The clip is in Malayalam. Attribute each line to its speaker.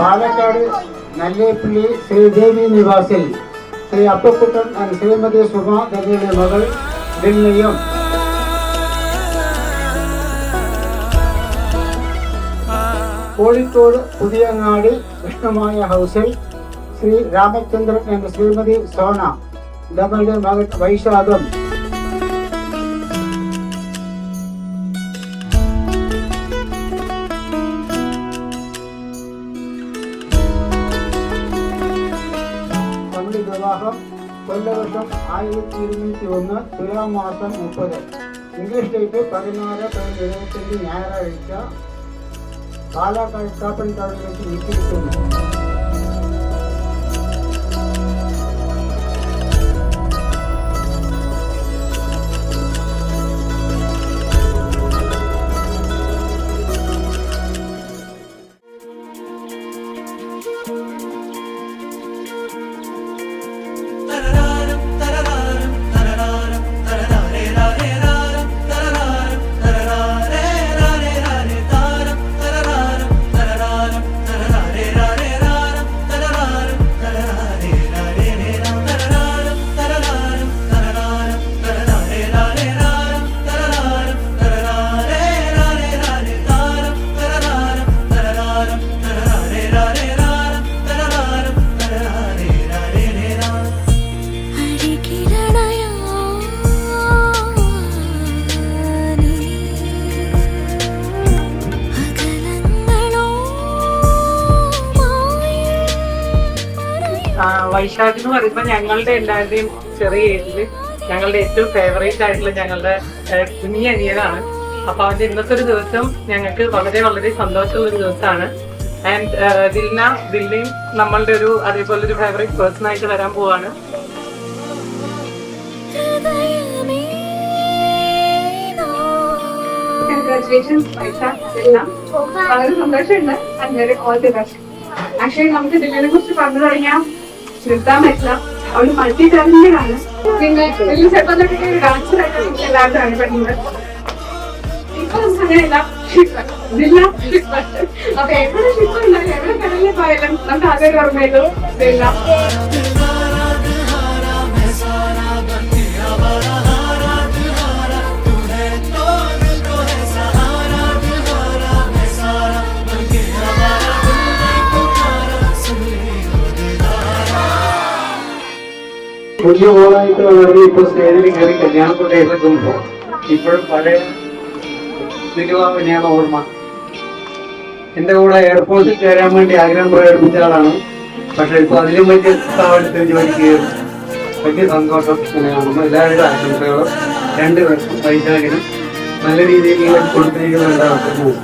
Speaker 1: പാലക്കാട് നല്ലേപ്പള്ളി ശ്രീദേവി നിവാസിൽ ശ്രീ അപ്പക്കുട്ടൻ ആൻഡ് ശ്രീമതി സുമ തങ്ങളുടെ മകൾ ദിൽനയും കോഴിക്കോട് പുതിയങ്ങാടി കൃഷ്ണമായ ഹൗസിൽ ശ്രീ രാമചന്ദ്രൻ ആൻഡ് ശ്രീമതി സോന തങ്ങളുടെ മകൻ വൈശാഖം വിവാഹം കൊല്ലവർഷം 1201 തുലാം മാസം 30 ഇംഗ്ലീഷ് ഡേറ്റ് 16/25 ഞായറാഴ്ച പാലക്കാട് കാപ്പൻ ടൗണിൽ വെച്ച് നിശ്ചയിക്കുന്നു.
Speaker 2: വൈശാഖ് എന്ന് പറയുമ്പോൾ ഞങ്ങളുടെ എല്ലാവരുടെയും ചെറിയ ഏജില് ഞങ്ങളുടെ ഏറ്റവും ഫേവറേറ്റ് ആയിട്ടുള്ള ഞങ്ങളുടെ കുഞ്ഞി അനിയനാണ്. അപ്പൊ അവന്റെ ഇന്നത്തെ ഒരു ദിവസം ഞങ്ങൾക്ക് വളരെ വളരെ സന്തോഷമുള്ള ഒരു ദിവസമാണ്. ആൻഡ് ദിൽനയും നമ്മളുടെ ഒരു അതേപോലെ ഒരു ഫേവറേറ്റ് പേഴ്സൺ ആയിട്ട് വരാൻ പോവാണ്.
Speaker 3: Congratulations, വൈശാഖ്, ദിൽന. വളരെ സന്തോഷമുണ്ട്. All the best. ആക്ച്വലി നമുക്ക് ദിൽനയെ കുറിച്ച് പറഞ്ഞു തുടങ്ങിയാൽ നിർത്താൻ പറ്റില്ല. അവള് മൾട്ടി ടാലന്റഡ് ആണ്. പിന്നെ വലിയ ചെറുപ്പം തൊട്ടൊക്കെ ഡാൻസർ ആയിട്ട് എല്ലാവരും അറിയപ്പെടുന്നത്. ഇപ്പൊ നമുക്ക് അങ്ങനെയല്ല, ദിൽന ഷിപ്പ്. അപ്പൊ എവിടെ ഷിപ്പ് ഉണ്ടായാലും എവിടെ കടലിൽ പോയാലും നമുക്ക് ആകെ ഓർമ്മയുള്ളൂ ദിൽന.
Speaker 1: പുതിയ മോളായിട്ട് വളരെ ഇപ്പോൾ സ്റ്റേജിൽ കയറി കല്യാണക്കൊണ്ടേ എത്തുമ്പോൾ ഇപ്പോഴും പഴയ തന്നെയാണ് ഓർമ്മ. എൻ്റെ കൂടെ എയർഫോഴ്സിൽ കയറാൻ വേണ്ടി ആഗ്രഹം പ്രകടിപ്പിച്ച ആളാണ്. പക്ഷെ ഇപ്പോൾ അതിലും വലിയ സ്ഥാപനത്തിൽ ജോലിക്ക് കയറും. വലിയ സന്തോഷം തന്നെയാണ്. എല്ലാവരുടെ ആശംസകളും രണ്ടുപേർക്കും വൈശാഖിനും നല്ല രീതിയിൽ കൊടുത്തിരിക്കുന്നുണ്ടാവും.